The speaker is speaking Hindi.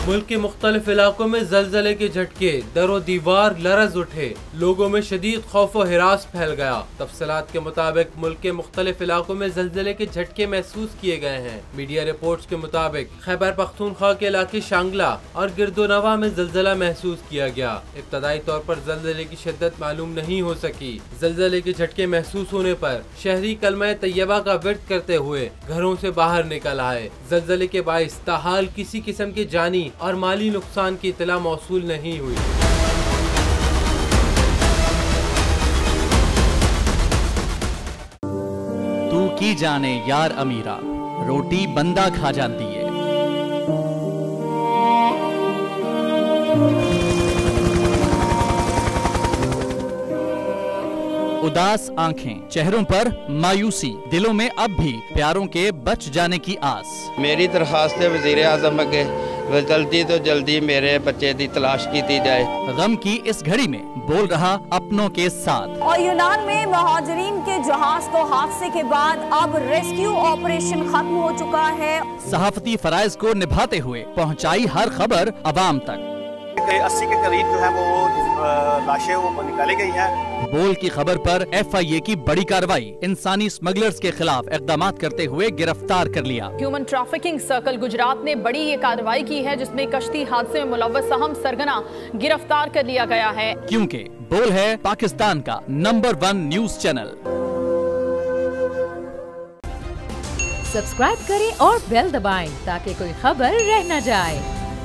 मुल्क के मुख्तलिफ इलाकों में ज़लज़ले के झटके, दरो दीवार लरज़ उठे, लोगों में शदीद खौफ व हिरास फैल गया। तफसीलात के मुताबिक मुल्क के मुख्तलिफ इलाकों में ज़लज़ले के झटके महसूस किए गए हैं। मीडिया रिपोर्ट्स के मुताबिक खैबर पख्तूनख्वा के इलाके शांगला और गिरदोनवा में ज़लज़ला महसूस किया गया। इब्तदाई तौर पर ज़लज़ले की शिद्दत मालूम नहीं हो सकी। ज़लज़ले के झटके महसूस होने पर शहरी कलमा तैयबा का विर्द करते हुए घरों से बाहर निकल आए। ज़लज़ले के बाइस ताहाल किसी किस्म के जानी और माली नुकसान की इतला मौसूल नहीं हुई। तू की जाने यार अमीरा, रोटी बंदा खा जाती है। उदास आंखें, चेहरों पर मायूसी, दिलों में अब भी प्यारों के बच जाने की आस। मेरी दरखास्त है वज़ीर आज़म अगे जल्दी तो जल्दी मेरे बच्चे की तलाश की जाए। गम की इस घड़ी में बोल रहा अपनों के साथ। और यूनान में महाजरीन के जहाज को हादसे के बाद अब रेस्क्यू ऑपरेशन खत्म हो चुका है। सहाफती फराइज को निभाते हुए पहुंचाई हर खबर अवाम तक। 80 के करीब जो है वो लाशें वो निकाली गई हैं। बोल की खबर पर FIA की बड़ी कार्रवाई, इंसानी स्मगलर्स के खिलाफ इक़दाम करते हुए गिरफ्तार कर लिया। ह्यूमन ट्रैफिकिंग सर्कल गुजरात ने बड़ी ये कार्रवाई की है, जिसमें कश्ती हादसे में मुलव्वस अहम सरगना गिरफ्तार कर लिया गया है। क्योंकि बोल है पाकिस्तान का नंबर 1 न्यूज चैनल। सब्सक्राइब करें और बेल दबाएं ताकि कोई खबर रह न जाए।